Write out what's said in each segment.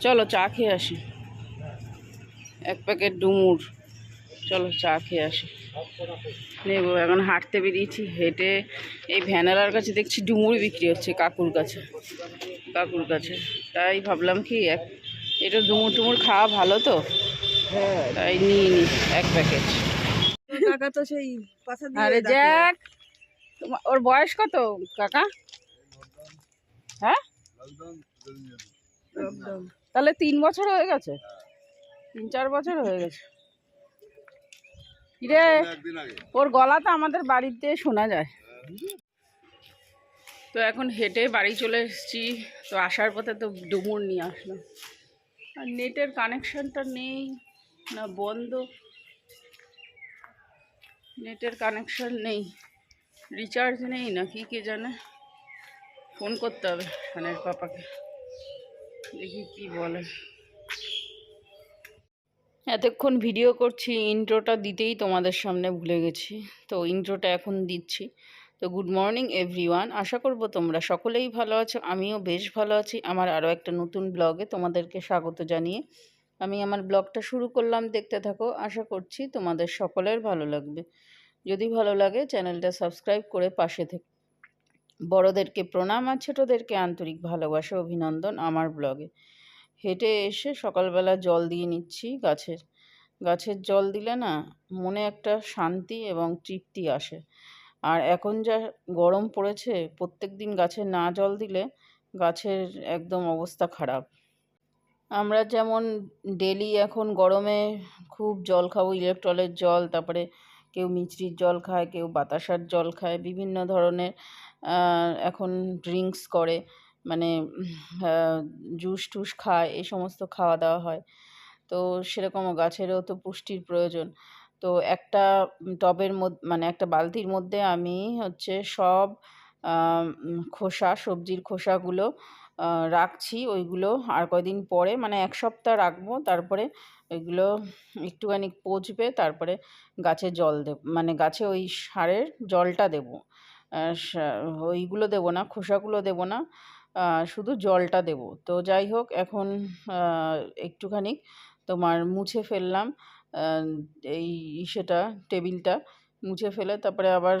চলো চা খেয়ে আসি, 1 প্যাকেট ডুমুর। চলো চা খেয়ে আসি, নেবো। এখন হাঁটতে বেরিয়েছি, হেঁটে এই ভ্যানালার কাছে দেখছি ডুমুর বিক্রি হচ্ছে কাকুর কাছে। তাই ভাবলাম কি এটা ডুমুর টুমুর খাওয়া ভালো তো, তাই নিয়ে নি 1 প্যাকেট। কাকা তো সেই পাশা দিয়ে আরে জ্যাক, ওর বয়স কত কাকা? হ্যাঁ, তাহলে 3 বছর হয়ে গেছে, 3-4 বছর হয়ে গেছে। রে, ওর গলা তো আমাদের বাড়িতে শোনা যায়। তো এখন হেঁটে বাড়ি চলে এসেছি। তো আসার পথে তো ডুমুর নিয়ে আসলাম। আর নেটের কানেকশানটা নেই, না বন্ধ, নেটের কানেকশান নেই, রিচার্জ নেই না কি কে জানে। ফোন করতে হবে শানের পাপাকে, দেখি কি বলে। এতক্ষণ ভিডিও করছি, ইন্ট্রোটা দিতেই তোমাদের সামনে ভুলে গেছি। তো ইন্ট্রোটা এখন দিচ্ছি। তো গুড মর্নিং এভরিওয়ান, আশা করব তোমরা সকলেই ভালো আছো, আমিও বেশ ভালো আছি। আমার আরও একটা নতুন ব্লগে তোমাদেরকে স্বাগত জানিয়ে আমি আমার ব্লগটা শুরু করলাম, দেখতে থাকো। আশা করছি তোমাদের সকলের ভালো লাগবে। যদি ভালো লাগে চ্যানেলটা সাবস্ক্রাইব করে পাশে থেকে। বড়োদেরকে প্রণাম আর ছোটোদেরকে আন্তরিক ভালোবাসা অভিনন্দন আমার ব্লগে। হেঁটে এসে সকালবেলা জল দিয়ে নিচ্ছি গাছের জল দিলে না মনে একটা শান্তি এবং তৃপ্তি আসে। আর এখন যা গরম পড়েছে, প্রত্যেক দিন গাছে না জল দিলে গাছের একদম অবস্থা খারাপ। আমরা যেমন ডেলি এখন গরমে খুব জল খাবো, ইলেকট্রলের জল, তারপরে কেউ মিছরির জল খায়, কেউ বাতাসার জল খায়, বিভিন্ন ধরনের এখন ড্রিঙ্কস করে, মানে জুস টুস খায়, এই সমস্ত খাওয়া দাওয়া হয়। তো সেরকমও গাছেরও তো পুষ্টির প্রয়োজন। তো একটা টবের মধ্যে, মানে একটা বালতির মধ্যে আমি হচ্ছে সব খোসা, সবজির খোসাগুলো রাখছি। ওইগুলো আর কয়দিন পরে, মানে 1 সপ্তাহ রাখবো, তারপরে ওইগুলো একটুখানি পচবে, তারপরে গাছে জল দেব, মানে গাছে ওই সারের জলটা দেবো। ওইগুলো দেবো না, খোসাগুলো দেবো না, শুধু জলটা দেবো। তো যাই হোক, এখন একটুখানি তোমার মুছে ফেললাম এই সেটা, টেবিলটা মুছে ফেলে তারপরে আবার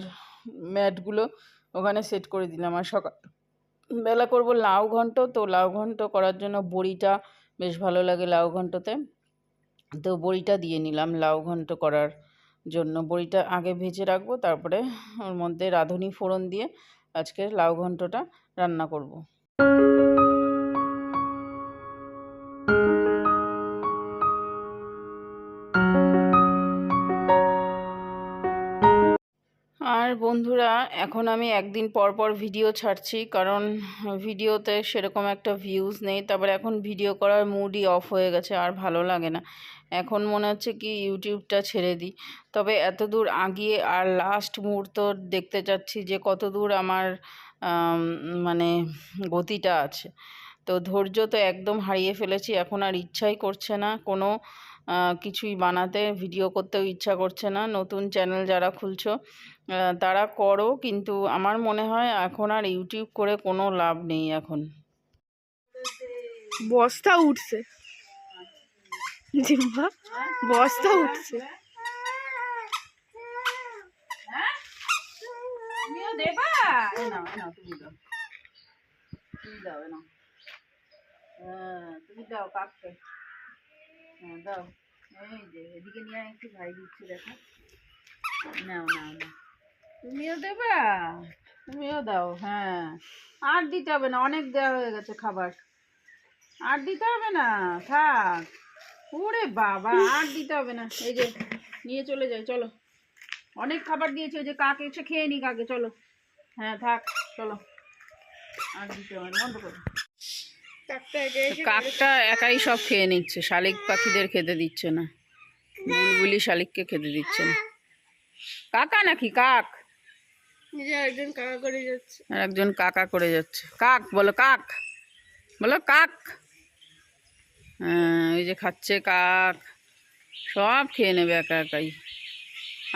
ম্যাটগুলো ওখানে সেট করে দিলাম। আর সকালবেলা করবো লাউ ঘন্ট। তো লাউ ঘন্ট করার জন্য বড়িটা বেশ ভালো লাগে লাউ ঘন্টতে, তো বড়িটা দিয়ে নিলাম লাউ ঘন্ট করার জন্য। বড়িটা আগে ভেজে রাখবো, তারপরে ওর মধ্যে রাঁধুনি ফোড়ন দিয়ে আজকের লাউ ঘন্টটা রান্না করব। আর বন্ধুরা, এখন আমি একদিন পর পর ভিডিও ছাড়ছি, কারণ ভিডিওতে সেরকম একটা ভিউজ নেই। তারপরে এখন ভিডিও করার মুডই অফ হয়ে গেছে, আর ভালো লাগে না। এখন মনে হচ্ছে কি ইউটিউবটা ছেড়ে দিই। তবে এত দূর আগিয়ে আর লাস্ট মুহূর্ত দেখতে চাচ্ছি যে কত দূর আমার মানে গতিটা আছে। তো ধৈর্য তো একদম হারিয়ে ফেলেছি, এখন আর ইচ্ছাই করছে না কোনো কিছুই বানাতে, ভিডিও করতেও ইচ্ছা করছে না। নতুন চ্যানেল যারা খুলছো তারা করো, কিন্তু আমার মনে হয় এখন আর ইউটিউব করে কোনো লাভ নেই। এখন বস্তা উঠছে, জিম্বা বস্তা উঠছে। তুমিও দেবা? তুমি দাও, তুমি দাও কাককে, দাও। এই যে এদিকে নিয়ে একটু ভাই দিচ্ছি, দেখো। নাও নাও নাও, তুমিও দেবা, তুমিও দাও। হ্যাঁ, আর দিতে হবে না, অনেক দেওয়া হয়ে গেছে খাবার, আর দিতে হবে না, থাক। ওরে বাবা, আর দিতে হবে না, এই যে নিয়ে চলে যাই, চলো। অনেক খাবার দিয়েছে, ওই যে কাক এসে খেয়ে নি কাকে, চলো। হ্যাঁ থাক, চলো, আর দিতে হবে না, বন্ধ করো। কাকটা একাই সব খেয়ে নিচ্ছে, শালিক পাখিদের খেতে দিচ্ছে না, বুলবুলি শালিককে খেতে দিচ্ছে না। কাকা নাকি কাক? একজন কাকা করে যাচ্ছে, আর একজন কাকা করে যাচ্ছে। কাক বলো, কাক বলো, কাক। হ্যাঁ, ওই যে খাচ্ছে কাক, সব খেয়ে নেবে একা একাই,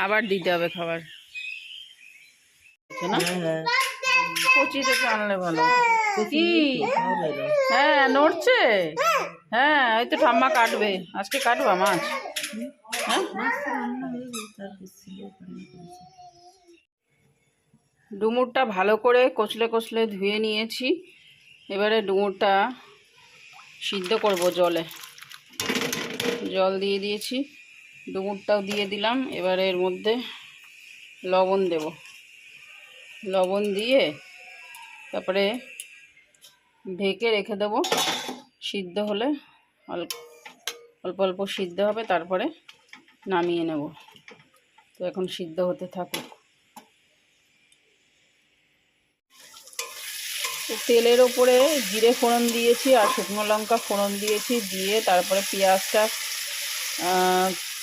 আবার দিতে হবে খাবার না, কচি থেকে আনলে ভালো। কি? হ্যাঁ নড়ছে। হ্যাঁ ওই তো ঠাম্মা কাটবে, আজকে কাটবা মাছ? হ্যাঁ ডুমুরটা ভালো করে কচলে কচলে ধুয়ে নিয়েছি। এবারে ডুমুরটা সিদ্ধ করব জলে, জল দিয়ে দিয়েছি, ডুমুরটাও দিয়ে দিলাম। এবারে এর মধ্যে লবণ দেব, লবণ দিয়ে তারপরে ঢেকে রেখে দেবো। সিদ্ধ হলে অল্প অল্প সিদ্ধ হবে, তারপরে নামিয়ে নেব। তো এখন সিদ্ধ হতে থাকুক। তেলের ওপরে জিরে ফোড়ন দিয়েছি আর শুকনো লঙ্কা ফোড়ন দিয়েছি, দিয়ে তারপরে পেঁয়াজটা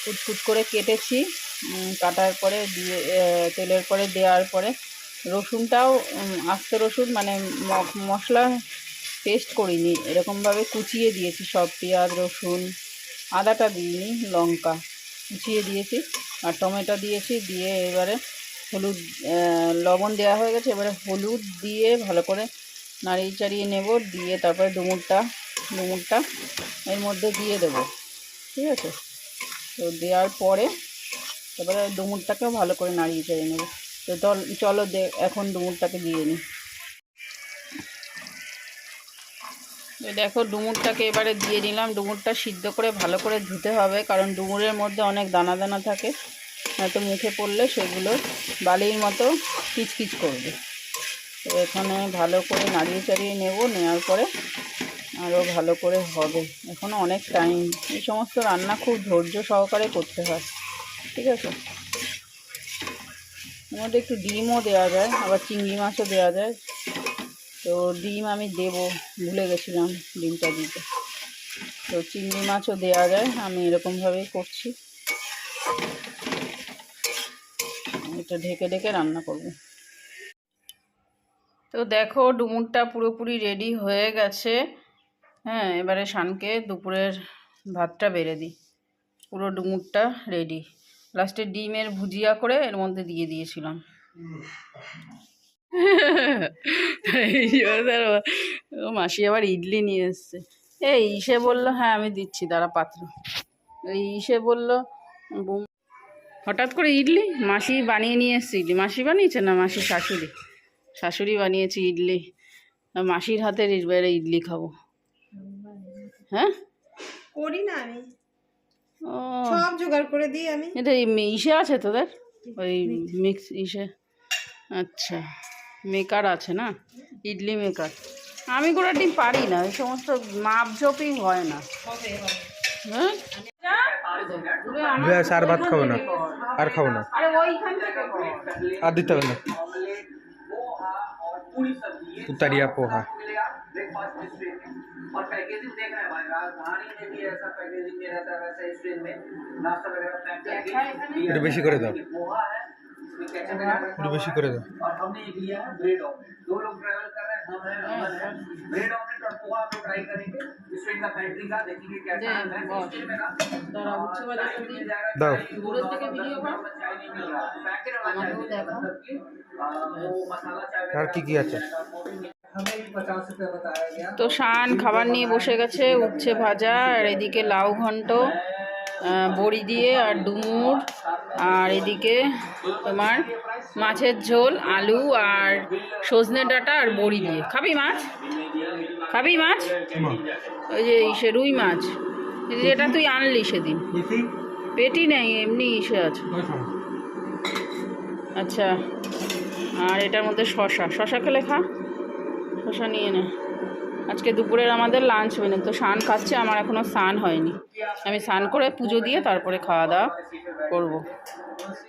কুচকুচ করে কেটেছি, কাটার পরে দিয়ে তেলের পরে দেওয়ার পরে রসুনটাও আস্ত রসুন মানে মশলা পেস্ট করিনি, এরকমভাবে কুচিয়ে দিয়েছি সব, পেঁয়াজ রসুন আদাটা দিইনি, লঙ্কা কুচিয়ে দিয়েছি আর টমেটো দিয়েছি। দিয়ে এবারে হলুদ লবণ দেওয়া হয়ে গেছে, এবারে হলুদ দিয়ে ভালো করে নাড়িয়ে চাড়িয়ে নেব। দিয়ে তারপরে ডুমুরটা এর মধ্যে দিয়ে দেব, ঠিক আছে? তো দেওয়ার পরে এবারে ডুমুরটাকেও ভালো করে নাড়িয়ে চাড়িয়ে নেব। তো চলো এখন ডুমুরটাকে দিয়ে নিই। দেখো ডুমুরটাকে এবারে দিয়ে নিলাম। ডুমুরটা সিদ্ধ করে ভালো করে ধুতে হবে, কারণ ডুমুরের মধ্যে অনেক দানা দানা থাকে, হয়তো মুখে পড়লে সেগুলো বালির মতো কিচকিচ করবে। তো এখানে ভালো করে নাড়িয়ে চাড়িয়ে নেব, নেওয়ার পরে আরও ভালো করে হবে। এখনও অনেক টাইম, এই সমস্ত রান্না খুব ধৈর্য সহকারে করতে হয়, ঠিক আছে? এর মধ্যে একটু ডিমও দেওয়া যায়, আবার চিংড়ি মাছও দেওয়া যায়। তো ডিম আমি দেবো, ভুলে গেছিলাম ডিমটা দিতে। তো চিংড়ি মাছও দেওয়া যায়, আমি এরকমভাবেই করছি। এটা ঢেকে ঢেকে রান্না করব। তো দেখো ডুমুরটা পুরোপুরি রেডি হয়ে গেছে। হ্যাঁ এবারে শানকে দুপুরের ভাতটা বেড়ে দিই। পুরো ডুমুরটা রেডি। লাস্টে ডিমের ভুজিয়া করে এর মধ্যে দিয়ে দিয়েছিলাম। মাসি আবার ইডলি নিয়ে এসছে। এই ইসে বললো, হ্যাঁ আমি দিচ্ছি দাঁড়া পাত্র। এই ইসে বললো হঠাৎ করে ইডলি, মাসি বানিয়ে নিয়ে এসছে ইডলি। মাসি বানিয়েছে না মাসির শাশুড়ি বানিয়েছে ইডলি। মাসির হাতের এবারে ইডলি খাবো। হ্যাঁ করি না আমি, ও সব জোগাড় করে দিই আমি। এটা ইসে আছে তোদের ওই মিক্স ইসে? আচ্ছা মেকার আছে না, ইডলি মেকার। আমি গোটাটি পারি না, এই সমস্ত মাপঝোপই হয় না। হ্যাঁ আর ভাত খাবো না, আর খাবো না, আরে ওইখান থেকে আর দিতে হবে না। उतरिया पोहा और पैकेजिंग देख रहे हैं भाई, राजधानी में भी ऐसा पैकेजिंग में रहता है, वैसे इस ट्रेन में नाश्ता वगैरह पैक करके একটু বেশি করে দাও, पोहा है, इसमें केचप একটু बेशी করে দাও। और हमने एक लिया है ब्रेड ऑमलेट। दो लोग ट्रैवल कर रहे हैं, हम हैं अमन है। ब्रेड ऑमलेट और पोहा हम लोग ट्राई करेंगे इस ट्रेन का पैंट्री का, देखेंगे कैसा है। मैं इस ट्रेन में ना मिल जाएगा দাও। দূরের থেকে ভিডিও কর। चाय नहीं मिल रहा, पैकेट वाला चाय नहीं मिल रहा, मतलब कि वो मसाला चाय আর কি কি আছে? हमें 50 रुपये बताया गया। তো শান খাবার নিয়ে বসে গেছে, উচ্ছে ভাজা আর এদিকে লাউ ঘন্ট বড়ি দিয়ে আর ডুমুর, আর এদিকে তোমার মাছের ঝোল আলু আর সজনে ডাঁটা আর বড়ি দিয়ে। খাবি মাছ? খাবি মাছ? ওই যে ইসে রুই মাছ যেটা তুই আনলি সেদিন, পেটি নেই এমনি ইসে আছে। আচ্ছা আর এটার মধ্যে শশা খেলে খা, শশা নিয়ে নে। আজকে দুপুরের আমাদের লাঞ্চ মেনু। তো স্নান খাচ্ছে, আমার এখনও স্নান হয়নি। আমি স্নান করে পুজো দিয়ে তারপরে খাওয়া দাওয়া করবো।